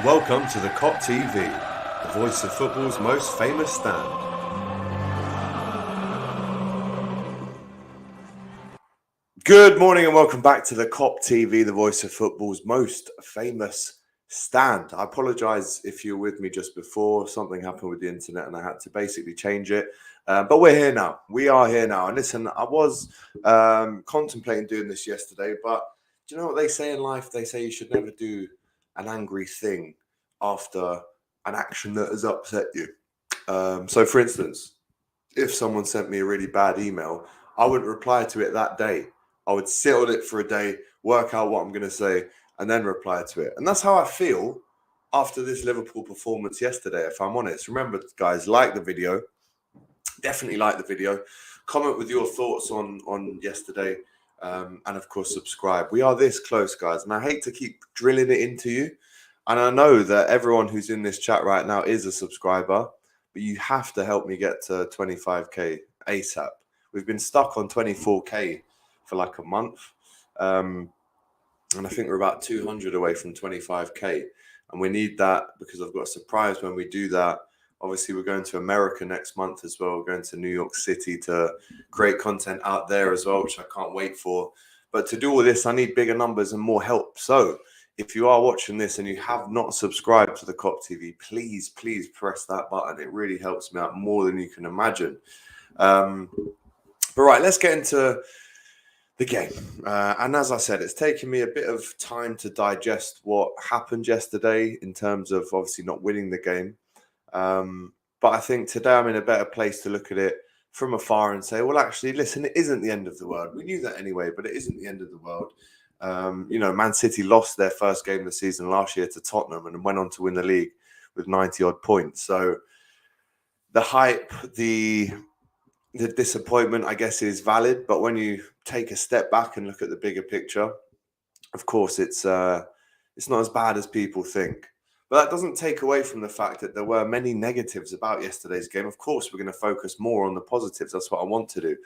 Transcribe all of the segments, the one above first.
Welcome to the Kop TV, the voice of football's most famous stand. Good morning and welcome back to the Kop TV, the voice of football's most famous stand. I apologise if you were with me just before. Something happened with the internet and I had to basically change it. But we're here now. We are here now. And listen, I was contemplating doing this yesterday, but do you know what they say in life? They say you should never do an angry thing after an action that has upset you. So, for instance, if someone sent me a really bad email, I wouldn't reply to it that day. I would sit on it for a day, work out what I'm going to say, and then reply to it. And that's how I feel after this Liverpool performance yesterday, if I'm honest. Remember, guys, like the video. Definitely like the video. Comment with your thoughts on yesterday. And, of course, subscribe. We are this close, guys. And I hate to keep drilling it into you. And I know that everyone who's in this chat right now is a subscriber. But you have to help me get to 25k ASAP. We've been stuck on 24k for like a month. And I think we're about 200 away from 25k. And we need that because I've got a surprise when we do that. Obviously, we're going to America next month as well. We're going to New York City to create content out there as well, which I can't wait for. But to do all this, I need bigger numbers and more help. So if you are watching this and you have not subscribed to the Kop TV, please press that button. It really helps me out more than you can imagine. But right, let's get into the game. And as I said, it's taken me a bit of time to digest what happened yesterday in terms of obviously not winning the game. But I think today I'm in a better place to look at it from afar and say, well, actually, listen, it isn't the end of the world. We knew that anyway, but it isn't the end of the world. Man City lost their first game of the season last year to Tottenham and went on to win the league with 90-odd points. So the hype, the disappointment, I guess, is valid. But when you take a step back and look at the bigger picture, of course, it's not as bad as people think. But that doesn't take away from the fact that there were many negatives about yesterday's game. Of course, we're going to focus more on the positives. That's what I want to do.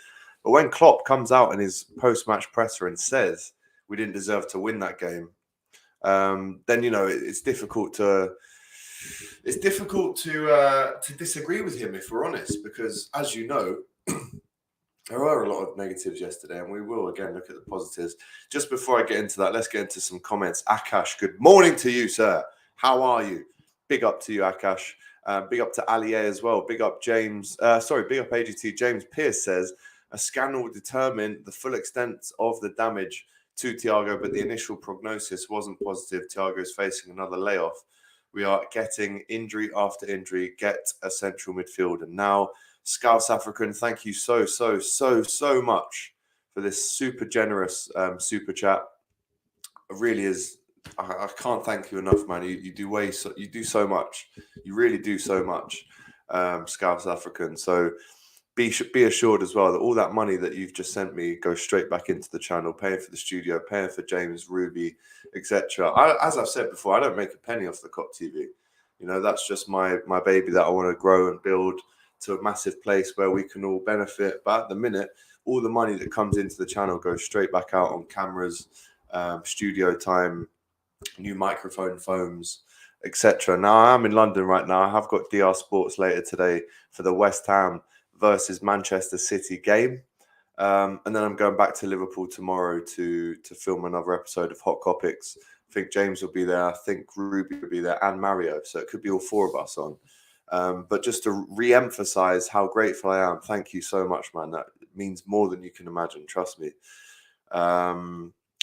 But when Klopp comes out in his post-match presser and says we didn't deserve to win that game, then it's difficult to disagree with him, if we're honest, because as you know, there were a lot of negatives yesterday, and we will again look at the positives. Just before I get into that, let's get into some comments. Akash, good morning to you, sir. How are you? Big up to you, Akash. Big up to Ali A as well. Big up James. Big up AGT. James Pierce says a scan will determine the full extent of the damage to Thiago, but the initial prognosis wasn't positive. Thiago is facing another layoff. We are getting injury after injury. Get a central midfield. And now, Scouse African, thank you so much for this super generous super chat. It really is. I can't thank you enough, man. You do so much. You really do so much, Scouse African. So be assured as well that all that money that you've just sent me goes straight back into the channel, paying for the studio, paying for James, Ruby, etc. As I've said before, I don't make a penny off the Kop TV. That's just my baby that I want to grow and build to a massive place where we can all benefit. But at the minute, all the money that comes into the channel goes straight back out on cameras, studio time, new microphone foams, etc. Now I'm in London right now. I have got DR Sports later today for the West Ham versus Manchester City game, and then I'm going back to Liverpool tomorrow to film another episode of Hot Topics. I think James will be there. I think Ruby will be there, and Mario. So it could be all four of us on. But just to re-emphasize how grateful I am, thank you so much, man. That means more than you can imagine. Trust me.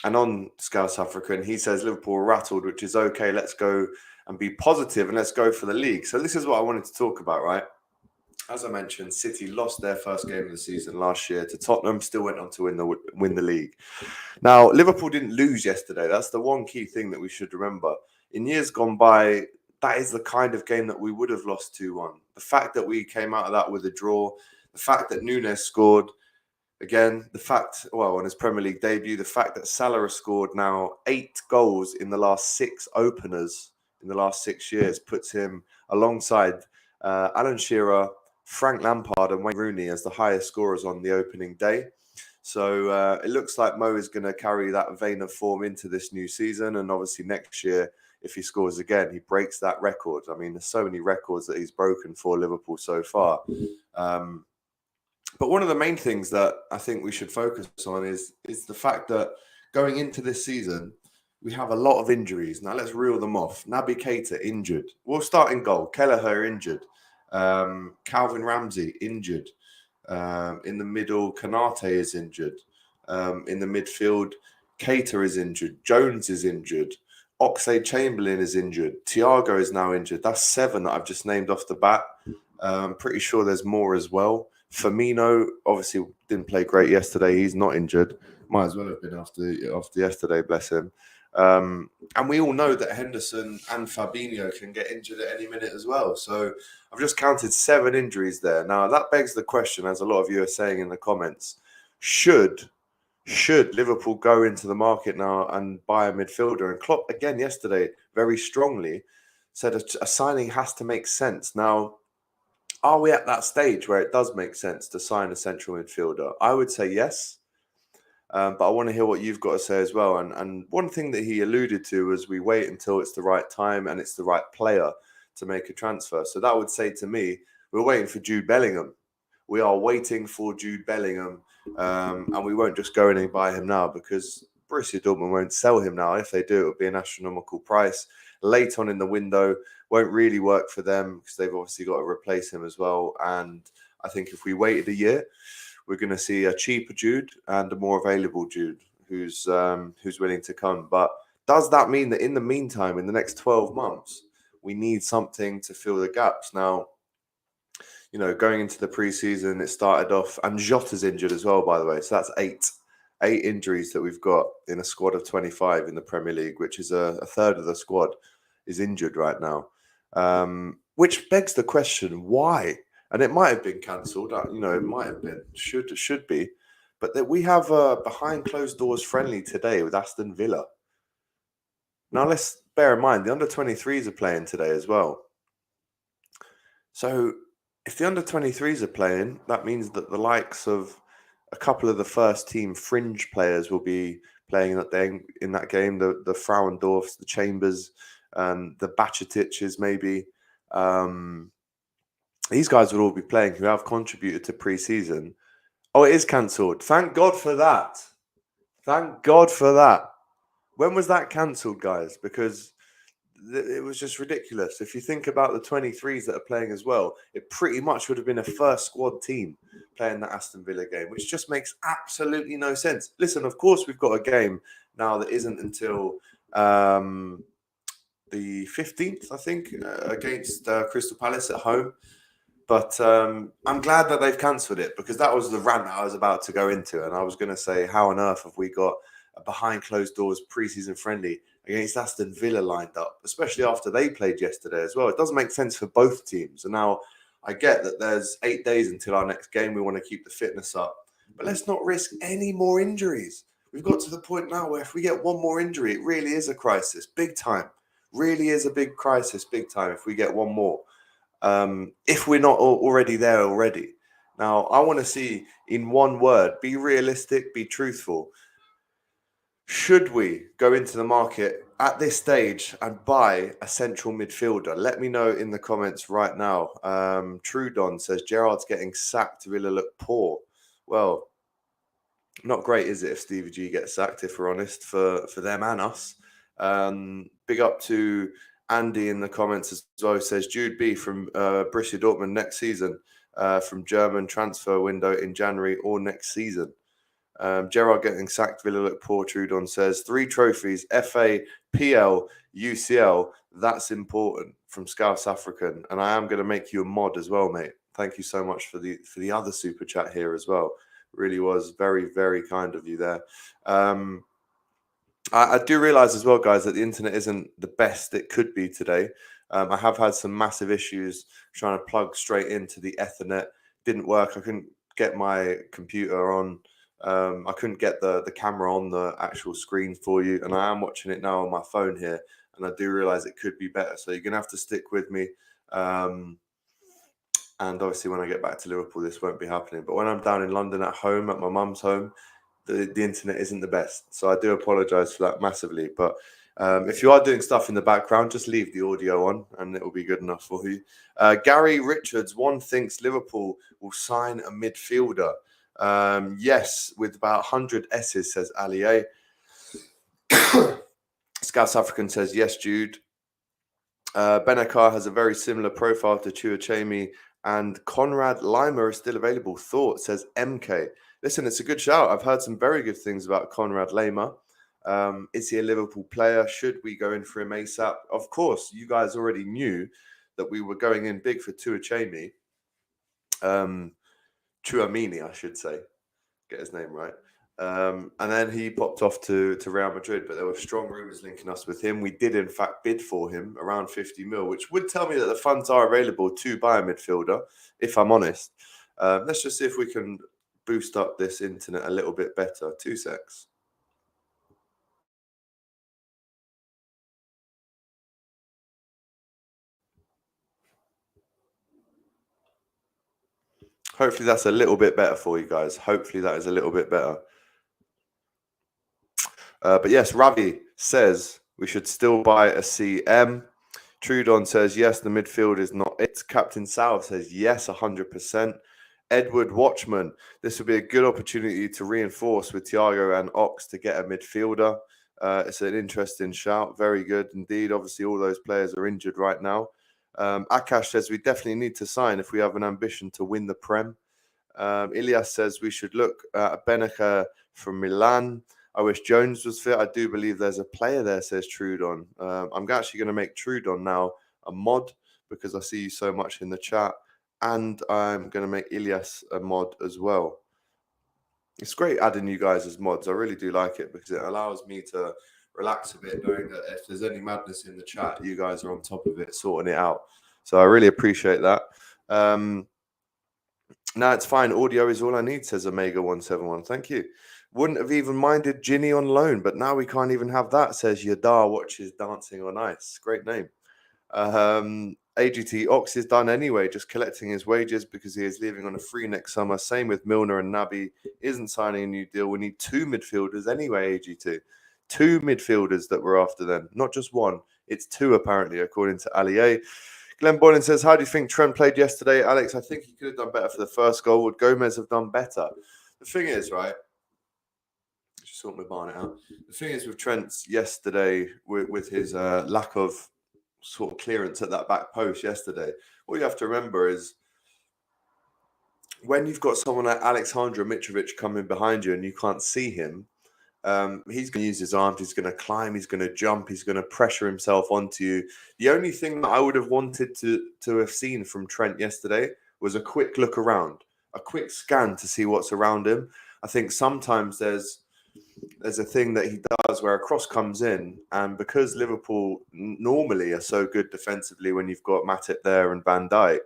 And on Scouse African, he says Liverpool are rattled, which is okay. Let's go and be positive and let's go for the league. So this is what I wanted to talk about, right? As I mentioned, City lost their first game of the season last year to Tottenham, still went on to win the league. Now, Liverpool didn't lose yesterday. That's the one key thing that we should remember. In years gone by, that is the kind of game that we would have lost 2-1. The fact that we came out of that with a draw, the fact that Núñez scored, again, on his Premier League debut, the fact that Salah has scored now 8 goals in the last 6 openers in the last 6 years puts him alongside Alan Shearer, Frank Lampard and Wayne Rooney as the highest scorers on the opening day. So it looks like Mo is going to carry that vein of form into this new season. And obviously next year if he scores again, he breaks that record. I mean, there's so many records that he's broken for Liverpool so far. But one of the main things that I think we should focus on is the fact that going into this season, we have a lot of injuries. Now let's reel them off. Naby Keita injured. We'll start in goal. Kelleher injured. Calvin Ramsey injured. In the middle, Kanate is injured. In the midfield, Keita is injured. Jones is injured. Oxlade-Chamberlain is injured. Thiago is now injured. That's 7 that I've just named off the bat. I'm pretty sure there's more as well. Firmino obviously didn't play great yesterday. He's not injured. Might as well have been after yesterday, bless him. And we all know that Henderson and Fabinho can get injured at any minute as well. So I've just counted 7 injuries there. Now that begs the question, as a lot of you are saying in the comments, should Liverpool go into the market now and buy a midfielder? And Klopp again yesterday very strongly said a signing has to make sense. Now, are we at that stage where it does make sense to sign a central midfielder? I would say yes. But I want to hear what you've got to say as well. And one thing that he alluded to was we wait until it's the right time and it's the right player to make a transfer. So that would say to me, we're waiting for Jude Bellingham. We are waiting for Jude Bellingham. And we won't just go in and buy him now, because Borussia Dortmund won't sell him now. If they do, it will be an astronomical price. Late on in the window, won't really work for them because they've obviously got to replace him as well. And I think if we waited a year, we're going to see a cheaper Jude and a more available Jude who's willing to come. But does that mean that in the meantime, in the next 12 months, we need something to fill the gaps? Now, you know, going into the preseason, it started off, and Jota's injured as well, by the way. So that's 8 injuries that we've got in a squad of 25 in the Premier League, which is a third of the squad is injured right now. Which begs the question, why? And it might have been cancelled, you know, it might have been, should be. But that we have a behind closed doors friendly today with Aston Villa. Now, let's bear in mind, the under-23s are playing today as well. So if the under-23s are playing, that means that the likes of a couple of the first team fringe players will be playing in that game, the Frauendorfs, the Chambers, the Bacetitches maybe. These guys will all be playing who have contributed to pre-season. Oh, it is cancelled. Thank God for that. Thank God for that. When was that cancelled, guys? Because it was just ridiculous. If you think about the 23s that are playing as well, it pretty much would have been a first squad team playing that Aston Villa game, which just makes absolutely no sense. Listen, of course, we've got a game now that isn't until the 15th, I think, against Crystal Palace at home. But I'm glad that they've cancelled it, because that was the rant I was about to go into. And I was going to say, how on earth have we got a behind closed doors preseason friendly against Aston Villa lined up, especially after they played yesterday as well? It doesn't make sense for both teams. And now I get that there's 8 days until our next game. We want to keep the fitness up. But let's not risk any more injuries. We've got to the point now where if we get one more injury, it really is a crisis, big time. Really is a big crisis, big time, if we get one more. If we're not already there already. Now, I want to see, in one word, be realistic, be truthful. Should we go into the market at this stage and buy a central midfielder? Let me know in the comments right now. Trudon says, Gerrard's getting sacked. Villa look poor. Well, not great, is it, if Stevie G gets sacked, if we're honest, for them and us. Big up to Andy in the comments as well, says Jude B from Borussia Dortmund next season, from German transfer window in January or next season. Gerrard getting sacked, Villa look poor, Trudon says. 3 trophies, FA, PL, UCL, that's important, from Scouse African. And I am going to make you a mod as well, mate. Thank you so much for the other super chat here as well. Really was very, very kind of you there. I do realise as well, guys, that the internet isn't the best it could be today. I have had some massive issues trying to plug straight into the Ethernet. Didn't work. I couldn't get my computer on. I couldn't get the camera on the actual screen for you. And I am watching it now on my phone here. And I do realise it could be better. So you're going to have to stick with me. And obviously when I get back to Liverpool, this won't be happening. But when I'm down in London at home, at my mum's home, the internet isn't the best. So I do apologise for that massively. But If you are doing stuff in the background, just leave the audio on and it will be good enough for you. Gary Richards, one thinks Liverpool will sign a midfielder. Yes, with about 100 S's, says Ali A. Scouse African says, yes, Jude. Benakar has a very similar profile to Chuachemi, and Conrad Lima is still available. Thought, says MK. Listen, it's a good shout. I've heard some very good things about Conrad Lima. Is he a Liverpool player? Should we go in for him ASAP? Of course, you guys already knew that we were going in big for Chuachemi. Chuamini, I should say. Get his name right. And then he popped off to Real Madrid, but there were strong rumours linking us with him. We did, in fact, bid for him around 50 mil, which would tell me that the funds are available to buy a midfielder, if I'm honest. Let's just see if we can boost up this internet a little bit better. 2 secs. Hopefully that's a little bit better for you guys. Hopefully that is a little bit better. But yes, Ravi says we should still buy a CM. Trudon says, yes, the midfield is not it. Captain South says, yes, 100%. Edward Watchman, this would be a good opportunity to reinforce with Thiago and Ox to get a midfielder. It's an interesting shout. Very good indeed. Obviously, all those players are injured right now. Akash says, we definitely need to sign if we have an ambition to win the Prem. Ilias says, we should look at Benacer from Milan. I wish Jones was fit. I do believe there's a player there, says Trudon. I'm actually going to make Trudon now a mod because I see you so much in the chat. And I'm going to make Ilias a mod as well. It's great adding you guys as mods. I really do like it because it allows me to relax a bit, knowing that if there's any madness in the chat, you guys are on top of it, sorting it out. So I really appreciate that. Now it's fine. Audio is all I need, says Omega171. Thank you. Wouldn't have even minded Ginny on loan, but now we can't even have that, says Yadar watches Dancing on Ice. Great name. AGT Ox is done anyway, just collecting his wages because he is leaving on a free next summer. Same with Milner and Naby. Isn't signing a new deal. We need 2 midfielders anyway, AGT. 2 midfielders that we're after then. Not just 1. It's 2 apparently, according to Ali A. Glenn Boylan says, how do you think Trent played yesterday? Alex, I think he could have done better for the first goal. Would Gomez have done better? The thing is, right, just sort my barnet out. The thing is with Trent's yesterday, with his lack of sort of clearance at that back post yesterday, what you have to remember is when you've got someone like Alexander Mitrovic coming behind you and you can't see him, he's going to use his arms, he's going to climb, he's going to jump, he's going to pressure himself onto you. The only thing that I would have wanted to have seen from Trent yesterday was a quick look around, a quick scan to see what's around him. I think sometimes there's a thing that he does where a cross comes in, and because Liverpool normally are so good defensively when you've got Matip there and Van Dijk,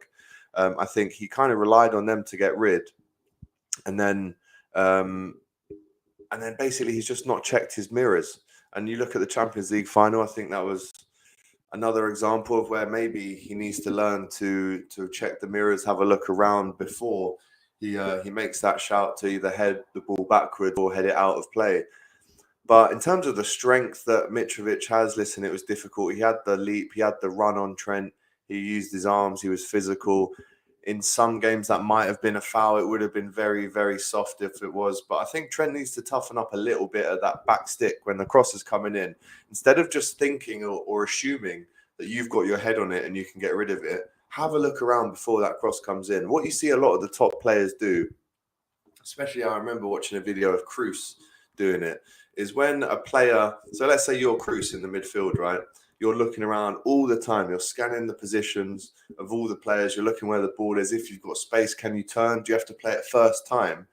I think he kind of relied on them to get rid, and then basically he's just not checked his mirrors. And you look at the Champions League final, I think that was another example of where maybe he needs to learn to check the mirrors, have a look around before he makes that shout to either head the ball backward or head it out of play. But in terms of the strength that Mitrovic has, listen, it was difficult. He had the leap, he had the run on Trent, he used his arms, he was physical. In some games, that might have been a foul. It would have been very, very soft if it was. But I think Trent needs to toughen up a little bit at that back stick when the cross is coming in. Instead of just thinking or assuming that you've got your head on it and you can get rid of it, have a look around before that cross comes in. What you see a lot of the top players do, especially I remember watching a video of Kroos doing it, is when a player, so let's say you're Kroos in the midfield, right? You're looking around all the time. You're scanning the positions of all the players. You're looking where the ball is. If you've got space, can you turn? Do you have to play it first time?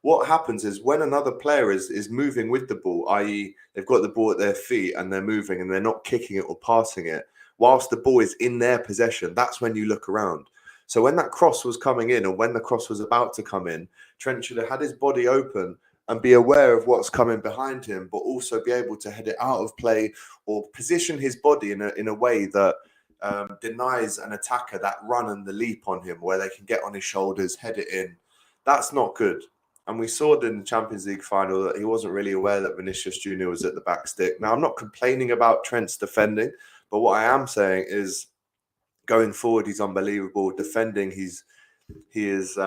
What happens is when another player is moving with the ball, i.e. they've got the ball at their feet and they're moving and they're not kicking it or passing it, whilst the ball is in their possession, that's when you look around. So when that cross was coming in or when the cross was about to come in, Trent should have had his body open and be aware of what's coming behind him, but also be able to head it out of play or position his body in a way that denies an attacker that run and the leap on him, where they can get on his shoulders, head it in. That's not good. And we saw in the Champions League final that he wasn't really aware that Vinicius Jr. was at the back stick. Now, I'm not complaining about Trent's defending, but what I am saying is going forward, he's unbelievable. Defending, he is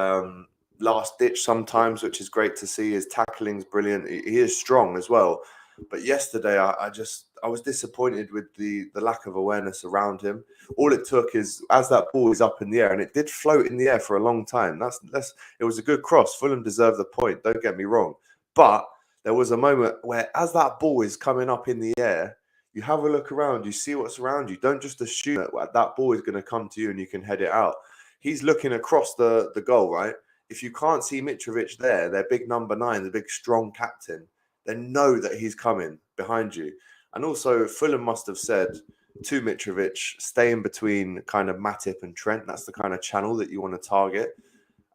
last ditch sometimes, which is great to see. His tackling's brilliant. He is strong as well. But yesterday, I was disappointed with the lack of awareness around him. All it took is, as that ball is up in the air, and it did float in the air for a long time. It was a good cross. Fulham deserved the point, don't get me wrong. But there was a moment where, as that ball is coming up in the air, you have a look around, you see what's around you. Don't just assume that ball is going to come to you and you can head it out. He's looking across the goal, right? If you can't see Mitrovic there, their big number 9, the big strong captain, then know that he's coming behind you. And also, Fulham must have said to Mitrovic, stay in between kind of Matip and Trent. That's the kind of channel that you want to target.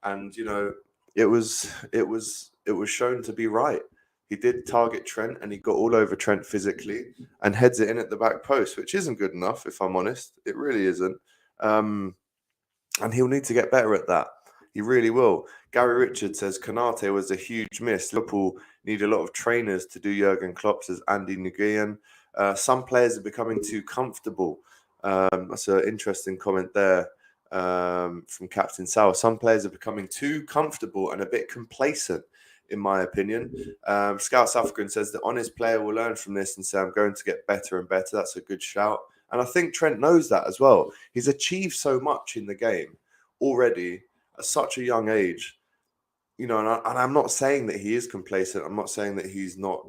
And, you know, it was shown to be right. He did target Trent and he got all over Trent physically and heads it in at the back post, which isn't good enough, if I'm honest. It really isn't. And he'll need to get better at that. He really will. Gary Richards says Konate was a huge miss. Liverpool need a lot of trainers to do Jurgen Klopp, says Andy Nguyen. Some players are becoming too comfortable. That's an interesting comment there from Captain Sal. Some players are becoming too comfortable and a bit complacent, in my opinion. Scout South African says the honest player will learn from this and say, I'm going to get better and better. That's a good shout. And I think Trent knows that as well. He's achieved so much in the game already at such a young age. You know, and I'm not saying that he is complacent. I'm not saying that he's not,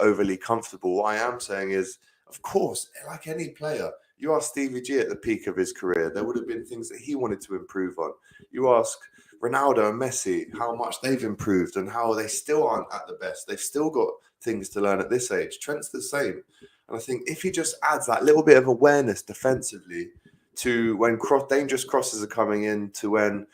overly comfortable. What I am saying is, of course, like any player, you ask Stevie G at the peak of his career, there would have been things that he wanted to improve on. You ask Ronaldo and Messi how much they've improved and how they still aren't at the best. They've still got things to learn at this age. Trent's the same. And I think if he just adds that little bit of awareness defensively to when dangerous crosses are coming in, to when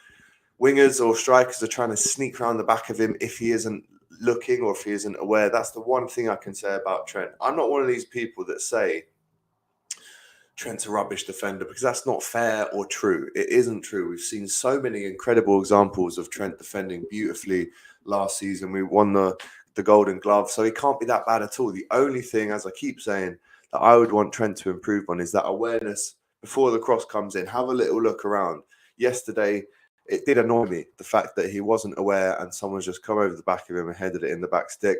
wingers or strikers are trying to sneak around the back of him if he isn't looking or if he isn't aware, that's the one thing I can say about Trent. I'm not one of these people that say Trent's a rubbish defender, because that's not fair or true. It isn't true. We've seen so many incredible examples of Trent defending beautifully last season. We won the Golden Glove, so he can't be that bad at all. The only thing, as I keep saying, that I would want Trent to improve on is that awareness before the cross comes in. Have a little look around. Yesterday, it did annoy me, the fact that he wasn't aware and someone's just come over the back of him and headed it in the back stick.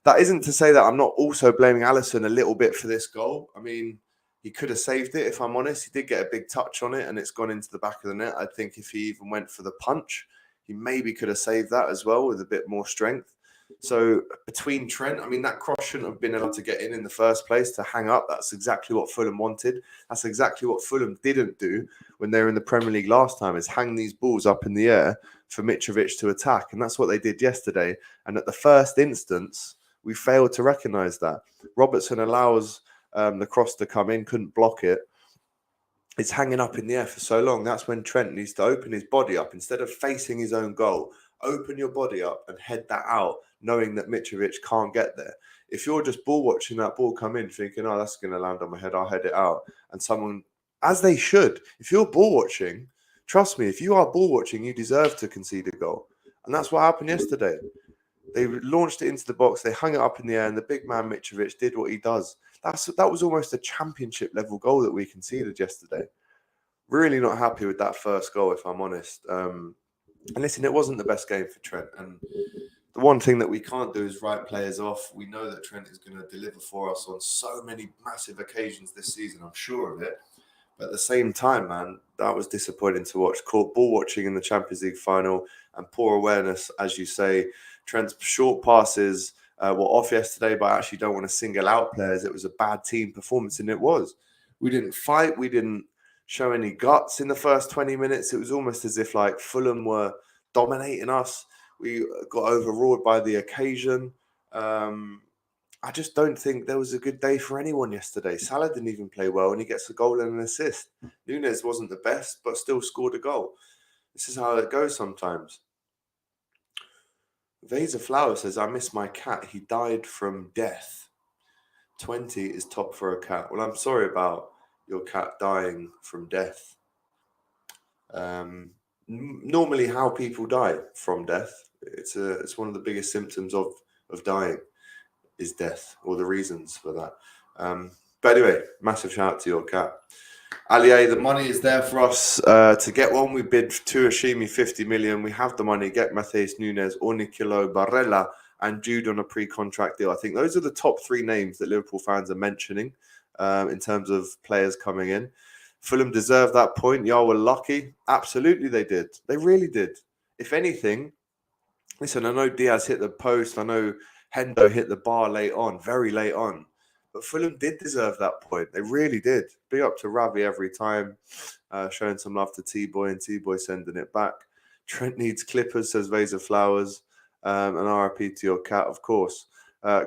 That isn't to say that I'm not also blaming Alisson a little bit for this goal. I mean, he could have saved it, if I'm honest. He did get a big touch on it and it's gone into the back of the net. I think if he even went for the punch, he maybe could have saved that as well with a bit more strength. So between Trent, I mean, that cross shouldn't have been able to get in the first place, to hang up. That's exactly what Fulham wanted. That's exactly what Fulham didn't do when they were in the Premier League last time, is hang these balls up in the air for Mitrovic to attack. And that's what they did yesterday. And at the first instance, we failed to recognise that. Robertson allows the cross to come in, couldn't block it. It's hanging up in the air for so long. That's when Trent needs to open his body up. Instead of facing his own goal, open your body up and head that out, knowing that Mitrovic can't get there. If you're just ball watching that ball come in, thinking, oh, that's going to land on my head, I'll head it out. And someone, as they should, if you're ball watching, trust me, if you are ball watching, you deserve to concede a goal. And that's what happened yesterday. They launched it into the box, they hung it up in the air, and the big man Mitrovic did what he does. That was almost a championship level goal that we conceded yesterday. Really not happy with that first goal, if I'm honest. And listen, it wasn't the best game for Trent. And the one thing that we can't do is write players off. We know that Trent is going to deliver for us on so many massive occasions this season. I'm sure of it. But at the same time, man, that was disappointing to watch. Caught ball watching in the Champions League final and poor awareness, as you say. Trent's short passes were off yesterday, but I actually don't want to single out players. It was a bad team performance, and it was. We didn't fight. We didn't show any guts in the first 20 minutes. It was almost as if like Fulham were dominating us. We got overawed by the occasion. I just don't think there was a good day for anyone yesterday. Salah didn't even play well, and he gets a goal and an assist. Núñez wasn't the best, but still scored a goal. This is how it goes sometimes. Vasa Flower says, I miss my cat. He died from death. 20 is top for a cat. Well, I'm sorry about your cat dying from death. normally how people die from death. It's one of the biggest symptoms of dying is death, or the reasons for that. But anyway, massive shout out to your cat. Ali, the money is there for us to get one. We bid to Ashimi 50 million. We have the money. Get Matheus Nunes, Ornikilo, Barella, and Jude on a pre-contract deal. I think those are the top three names that Liverpool fans are mentioning in terms of players coming in. Fulham deserved that point. Y'all were lucky. Absolutely, they did. They really did. If anything, listen, I know Diaz hit the post. I know Hendo hit the bar late on, very late on. But Fulham did deserve that point. They really did. Big up to Ravi every time, showing some love to T-Boy and T-Boy sending it back. Trent needs clippers, says Vase of Flowers. And RIP to your cat, of course.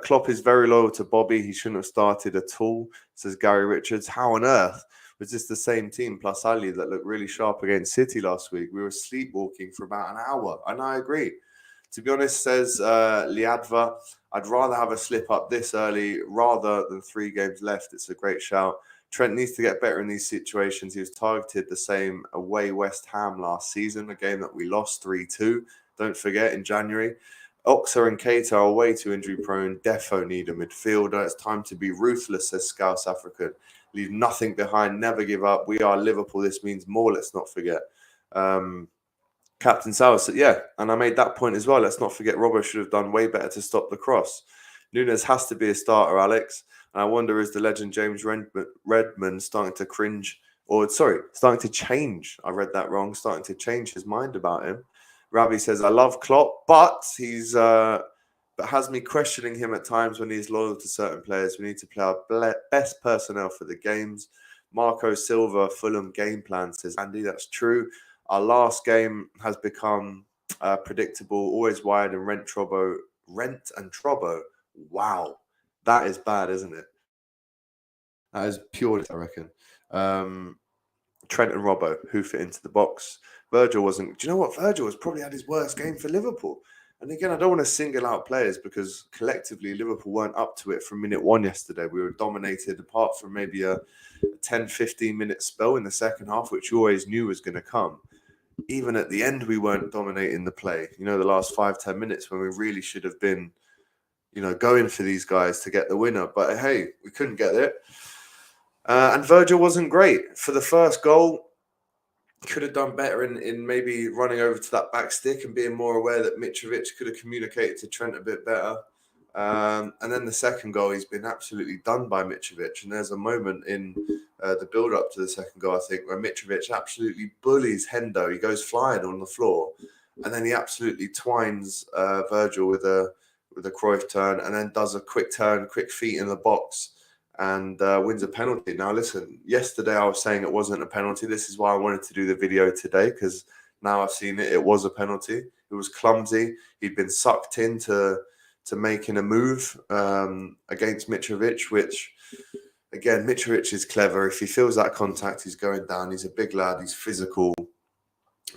Klopp is very loyal to Bobby. He shouldn't have started at all, says Gary Richards. How on earth was this the same team plus Ali that looked really sharp against City last week? We were sleepwalking for about an hour, and I agree. To be honest, says Liadva, I'd rather have a slip up this early rather than 3 games left. It's a great shout. Trent needs to get better in these situations. He was targeted the same away West Ham last season, a game that we lost 3-2. Don't forget, in January. Oxa and Keita are way too injury prone. Defo need a midfielder. It's time to be ruthless, says Scouse African. Leave nothing behind. Never give up. We are Liverpool. This means more. Let's not forget. Captain Sauer said, yeah, and I made that point as well. Let's not forget Robbo should have done way better to stop the cross. Nunes has to be a starter, Alex. And I wonder, is the legend James Redmond starting to cringe, starting to change? I read that wrong. Starting to change his mind about him. Ravi says, I love Klopp, but but has me questioning him at times when he's loyal to certain players. We need to play our best personnel for the games. Marco Silva, Fulham game plan, says Andy. That's true. Our last game has become predictable, always wide and Rent and Trobbo. Wow. That is bad, isn't it? That is pure, I reckon. Trent and Robbo, who fit into the box. Virgil wasn't. Do you know what? Virgil has probably had his worst game for Liverpool. And again, I don't want to single out players because collectively Liverpool weren't up to it from minute 1 yesterday. We were dominated apart from maybe a 10-15 minute spell in the second half, which you always knew was going to come. Even at the end, we weren't dominating the play. You know, the last 5-10 minutes when we really should have been, going for these guys to get the winner. But hey, we couldn't get it. And Virgil wasn't great. For the first goal, could have done better in maybe running over to that back stick and being more aware that Mitrovic could have communicated to Trent a bit better. And then the second goal, he's been absolutely done by Mitrovic. And there's a moment in the build-up to the second goal, I think, where Mitrovic absolutely bullies Hendo. He goes flying on the floor. And then he absolutely twines Virgil with a Cruyff turn and then does a quick turn, quick feet in the box and wins a penalty. Now, listen, yesterday I was saying it wasn't a penalty. This is why I wanted to do the video today, because now I've seen it. It was a penalty. It was clumsy. He'd been sucked into making a move against Mitrovic, which, again, Mitrovic is clever. If he feels that contact, he's going down. He's a big lad. He's physical.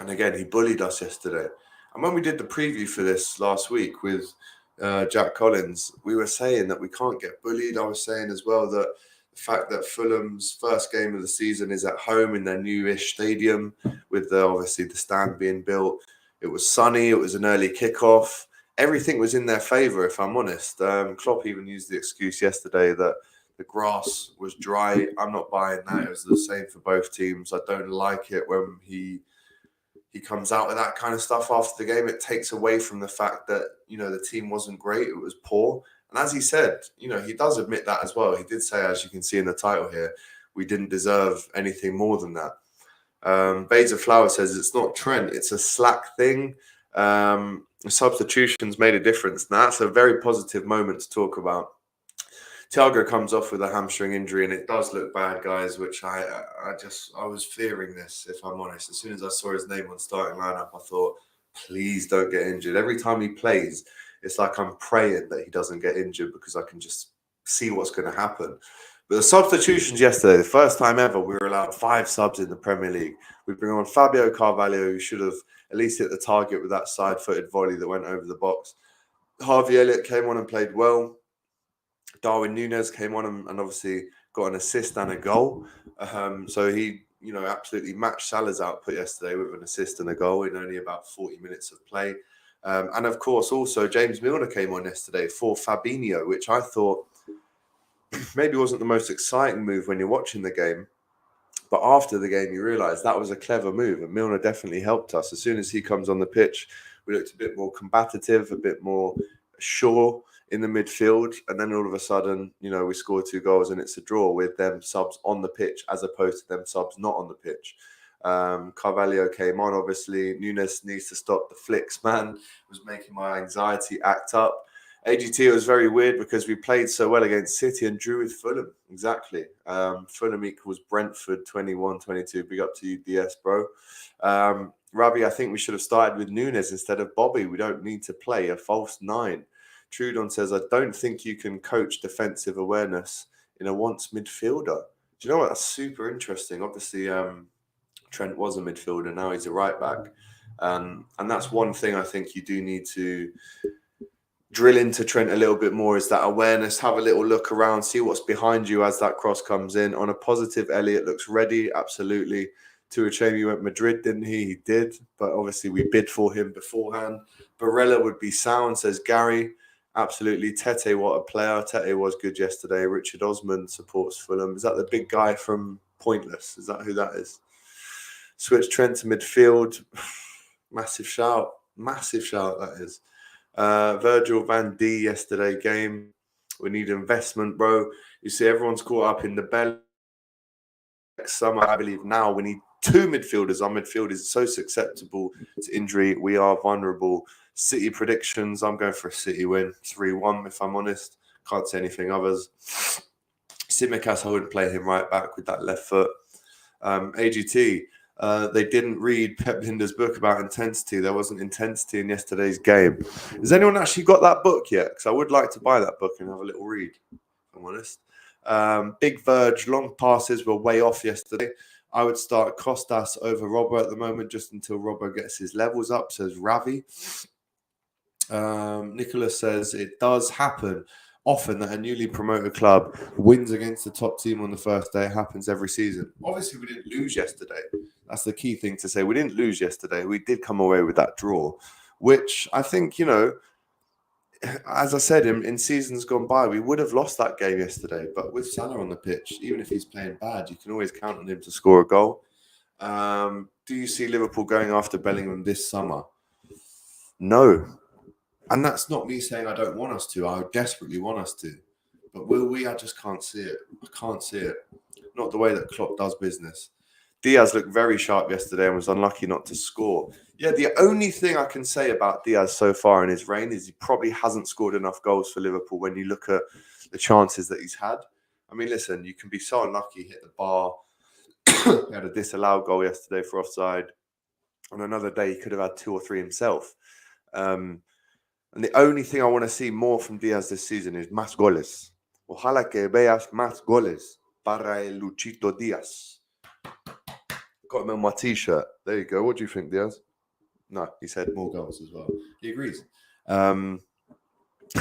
And again, he bullied us yesterday. And when we did the preview for this last week with Jack Collins, we were saying that we can't get bullied. I was saying as well that the fact that Fulham's first game of the season is at home in their newish stadium with obviously the stand being built. It was sunny. It was an early kickoff. Everything was in their favour, if I'm honest. Klopp even used the excuse yesterday that the grass was dry. I'm not buying that. It was the same for both teams. I don't like it when he comes out with that kind of stuff after the game. It takes away from the fact that, the team wasn't great. It was poor. And as he said, he does admit that as well. He did say, as you can see in the title here, we didn't deserve anything more than that. Beza Flower says it's not Trent. It's a slack thing. Substitutions made a difference. Now, that's a very positive moment to talk about. Thiago comes off with a hamstring injury, and it does look bad, guys, which I was fearing this, if I'm honest. As soon as I saw his name on starting lineup, I thought, please don't get injured. Every time he plays, it's like I'm praying that he doesn't get injured because I can just see what's going to happen. But the substitutions yesterday, the first time ever, we were allowed 5 subs in the Premier League. We bring on Fabio Carvalho, who should have at least hit the target with that side-footed volley that went over the box. Harvey Elliott came on and played well. Darwin Núñez came on and obviously got an assist and a goal. So he absolutely matched Salah's output yesterday with an assist and a goal in only about 40 minutes of play. And of course, also James Milner came on yesterday for Fabinho, which I thought maybe wasn't the most exciting move when you're watching the game. But after the game, you realise that was a clever move, and Milner definitely helped us. As soon as he comes on the pitch, we looked a bit more combative, a bit more sure in the midfield, and then all of a sudden, we score 2 goals and it's a draw with them subs on the pitch as opposed to them subs not on the pitch. Carvalho came on, obviously. Nunes needs to stop the flicks, man. It was making my anxiety act up. AGT was very weird because we played so well against City and drew with Fulham. Exactly. Fulham equals Brentford 21-22. Big up to you, DS, bro. Ravi, I think we should have started with Nunes instead of Bobby. We don't need to play a false 9. Trudon says, I don't think you can coach defensive awareness in a once midfielder. Do you know what? That's super interesting. Obviously, Trent was a midfielder. Now he's a right back. And that's one thing I think you do need to drill into Trent a little bit more, is that awareness. Have a little look around, see what's behind you as that cross comes in. On a positive, Elliot looks ready. Absolutely. Tuachemi went Madrid, didn't he? He did. But obviously we bid for him beforehand. Barella would be sound, says Gary. Absolutely. Tete, what a player. Tete was good yesterday. Richard Osman supports Fulham. Is that the big guy from Pointless? Is that who that is? Switch Trent to midfield. Massive shout. Massive shout, that is. Virgil van D yesterday game. We need investment, bro. You see, everyone's caught up in the belly. Next summer, I believe now we need 2 midfielders. Our midfield is so susceptible to injury. We are vulnerable. City predictions. I'm going for a City win. 3-1, if I'm honest. Can't say anything others. Tsimikas, I wouldn't play him right back with that left foot. AGT. They didn't read Pep Linder's book about intensity. There wasn't intensity in yesterday's game. Has anyone actually got that book yet? Because I would like to buy that book and have a little read, if I'm honest. Big Verge, long passes were way off yesterday. I would start Costas over Robbo at the moment, just until Robbo gets his levels up, says Ravi. Nicholas says, it does happen often that a newly promoted club wins against the top team on the first day. It happens every season. Obviously, we didn't lose yesterday. That's the key thing to say. We didn't lose yesterday. We did come away with that draw, which I think, as I said, in seasons gone by, we would have lost that game yesterday. But with Salah on the pitch, even if he's playing bad, you can always count on him to score a goal. Do you see Liverpool going after Bellingham this summer? No. And that's not me saying I don't want us to. I desperately want us to. But will we? I just can't see it. I can't see it. Not the way that Klopp does business. Diaz looked very sharp yesterday and was unlucky not to score. Yeah, the only thing I can say about Diaz so far in his reign is he probably hasn't scored enough goals for Liverpool when you look at the chances that he's had. I mean, listen, you can be so unlucky, hit the bar. He had a disallowed goal yesterday for offside. On another day, he could have had 2 or 3 himself. And the only thing I want to see more from Diaz this season is más goles. Ojalá que veas más goles para el Luchito Diaz. Got him on my t-shirt. There you go. What do you think, Diaz? No, he said more goals as well. He agrees.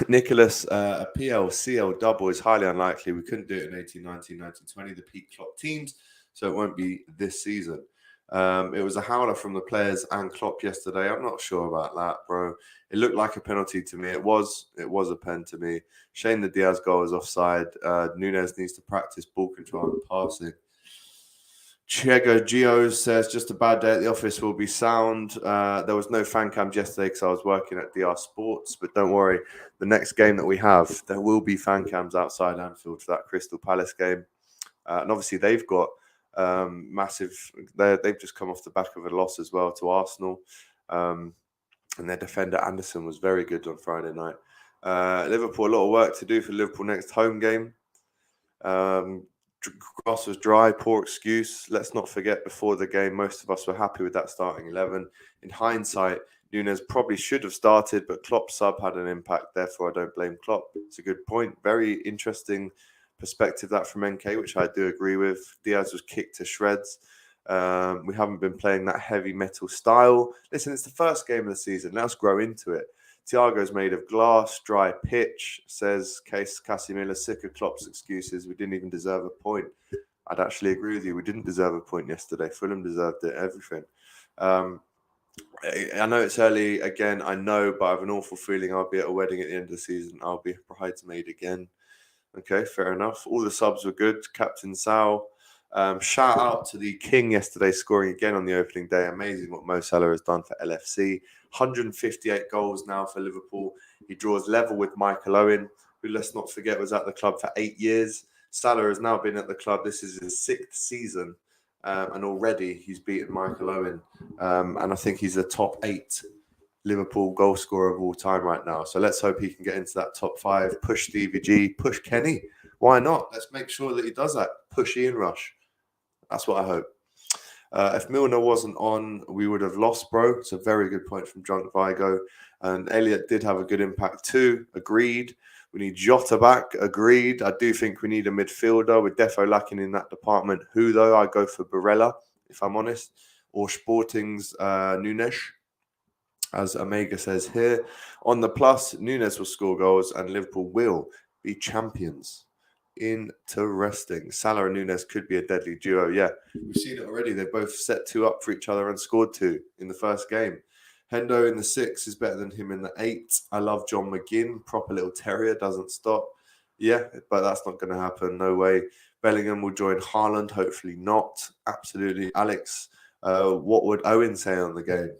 Nicholas, a PL-CL double is highly unlikely. We couldn't do it in 18-19, 19-20, the peak Klopp teams, so it won't be this season. It was a howler from the players and Klopp yesterday. I'm not sure about that, bro. It looked like a penalty to me. It was a pen to me. Shame the Diaz goal is offside. Nunes needs to practice ball control and passing. Chiego Gio says, just a bad day at the office, will be sound. There was no fan cam yesterday because I was working at DR Sports, but don't worry. The next game that we have, there will be fan cams outside Anfield for that Crystal Palace game. And obviously they've got massive, they've just come off the back of a loss as well to Arsenal. And their defender Anderson was very good on Friday night. Liverpool, a lot of work to do for Liverpool next home game. Grass was dry, poor excuse. Let's not forget, before the game, most of us were happy with that starting 11. In hindsight, Nunes probably should have started, but Klopp's sub had an impact. Therefore, I don't blame Klopp. It's a good point. Very interesting perspective that from NK, which I do agree with. Diaz was kicked to shreds. We haven't been playing that heavy metal style. Listen, it's the first game of the season. Let us grow into it. Thiago's made of glass, dry pitch, says Case Casimir, sick of Klopp's excuses. We didn't even deserve a point. I'd actually agree with you. We didn't deserve a point yesterday. Fulham deserved it, everything. I know it's early again, I know, but I have an awful feeling I'll be at a wedding at the end of the season. I'll be a bridesmaid again. Okay, fair enough. All the subs were good. Captain Sal. Shout out to the King yesterday, scoring again on the opening day. Amazing what Mo Salah has done for LFC. 158 goals now for Liverpool. He draws level with Michael Owen, who, let's not forget, was at the club for 8 years. Salah has now been at the club. This is his 6th season. And already he's beaten Michael Owen. And I think he's a top 8 Liverpool goal scorer of all time right now. So let's hope he can get into that top 5. Push Stevie G, push Kenny. Why not? Let's make sure that he does that. Push Ian Rush. That's what I hope. If Milner wasn't on, we would have lost, bro. It's a very good point from Drunk Vigo. And Elliot did have a good impact too. Agreed. We need Jota back. Agreed. I do think we need a midfielder. We're defo lacking in that department. Who, though? I go for Barella, if I'm honest. Or Sporting's Nunes, as Omega says here. On the plus, Nunes will score goals and Liverpool will be champions. Interesting. Salah and Nunes could be a deadly duo. Yeah, we've seen it already. They both set 2 up for each other and scored 2 in the first game. Hendo in the 6 is better than him in the 8. I love John McGinn. Proper little terrier, doesn't stop. Yeah, but that's not going to happen. No way. Bellingham will join Haaland. Hopefully not. Absolutely. Alex, what would Owen say on the game?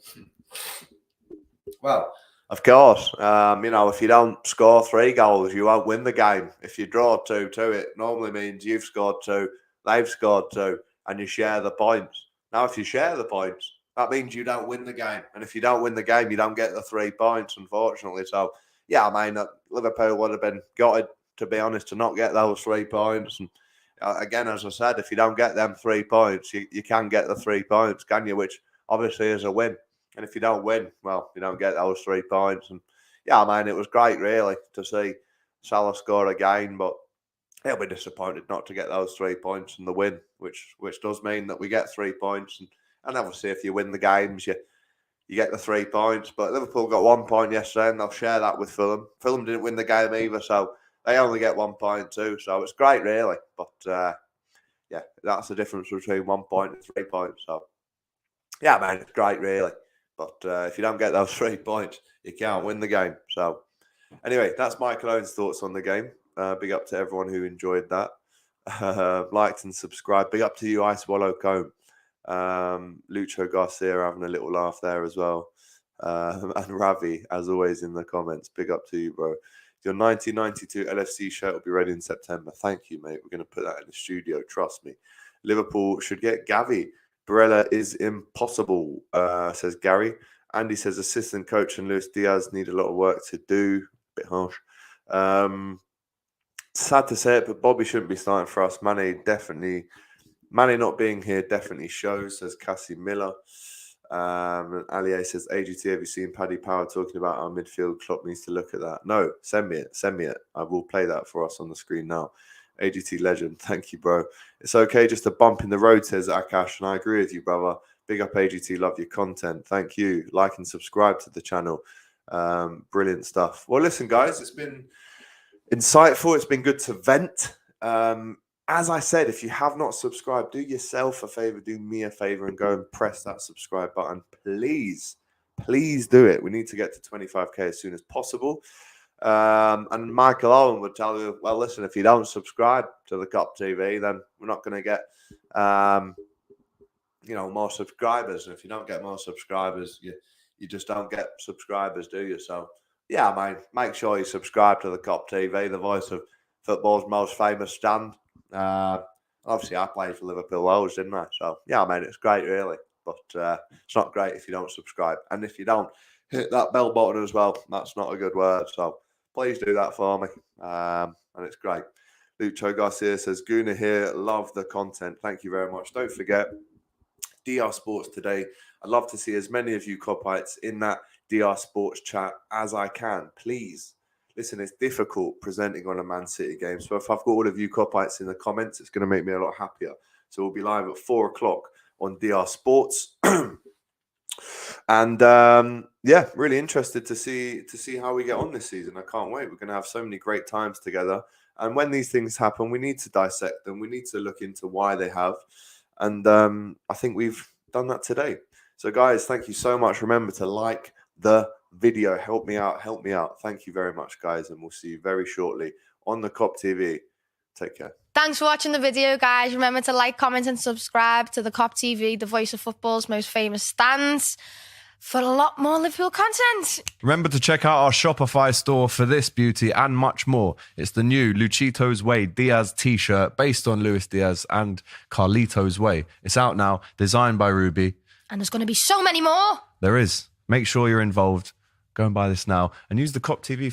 Well, of course, if you don't score 3 goals, you won't win the game. If you draw 2-2, it normally means you've scored 2, they've scored 2, and you share the points. Now, if you share the points, that means you don't win the game. And if you don't win the game, you don't get the 3 points, unfortunately. So, yeah, I mean, Liverpool would have been gutted, to be honest, to not get those 3 points. And again, as I said, if you don't get them 3 points, you can get the 3 points, can you? Which obviously is a win. And if you don't win, well, you don't get those 3 points. And yeah, I mean, it was great, really, to see Salah score again, but he'll be disappointed not to get those 3 points and the win, which does mean that we get 3 points. And obviously, if you win the games, you get the 3 points. But Liverpool got 1 point yesterday, and they'll share that with Fulham. Fulham didn't win the game either, so they only get 1 point too. So it's great, really. But yeah, that's the difference between 1 point and 3 points. So yeah, man, it's great, really. But if you don't get those 3 points, you can't win the game. So anyway, that's Michael Owen's thoughts on the game. Big up to everyone who enjoyed that. Liked and subscribed. Big up to you, I Swallow Comb. Lucho Garcia having a little laugh there as well. And Ravi, as always, in the comments. Big up to you, bro. Your 1992 LFC shirt will be ready in September. Thank you, mate. We're going to put that in the studio. Trust me. Liverpool should get Gavi. Barella is impossible, says Gary. Andy says assistant coach and Luis Diaz need a lot of work to do. Bit harsh. Sad to say it, but Bobby shouldn't be starting for us. Mane not being here definitely shows, says Cassie Miller. Alié says, AGT, have you seen Paddy Power talking about our midfield? Klopp needs to look at that. No, send me it. I will play that for us on the screen now. AGT legend, thank you, bro. It's okay, just a bump in the road, says Akash, and I agree with you, brother. Big up AGT, love your content. Thank you. Like and subscribe to the channel. Brilliant stuff. Well, listen, guys, it's been insightful. It's been good to vent. As I said, if you have not subscribed, do yourself a favor, do me a favor, and go and press that subscribe button. Please do it. We need to get to 25k as soon as possible. And Michael Owen would tell you, well, listen, if you don't subscribe to the Kop TV, then we're not going to get, more subscribers. And if you don't get more subscribers, you just don't get subscribers, do you? So, yeah, man, make sure you subscribe to the Kop TV, the voice of football's most famous stand. Obviously, I played for Liverpool Always, didn't I? So, yeah, man, it's great, really. But it's not great if you don't subscribe. And if you don't hit that bell button as well, that's not a good word. So, please do that for me. And it's great. Lucho Garcia says, Guna here, love the content. Thank you very much. Don't forget, DR Sports today. I'd love to see as many of you Kopites in that DR Sports chat as I can. Please. Listen, it's difficult presenting on a Man City game. So if I've got all of you Kopites in the comments, it's going to make me a lot happier. So we'll be live at 4 o'clock on DR Sports. And yeah, really interested to see how we get on this season. I can't wait. We're going to have so many great times together. And when these things happen, we need to dissect them. We need to look into why they have. And I think we've done that today. So, guys, thank you so much. Remember to like the video. Help me out. Help me out. Thank you very much, guys. And we'll see you very shortly on the Kop TV. Take care. Thanks for watching the video, guys. Remember to like, comment and subscribe to the Kop TV, the voice of football's most famous stands, for a lot more Liverpool content. Remember to check out our Shopify store for this beauty and much more. It's the new Luchito's Way Diaz t-shirt based on Luis Diaz and Carlito's Way. It's out now, designed by Ruby. And there's going to be so many more. There is. Make sure you're involved. Go and buy this now and use the Kop TV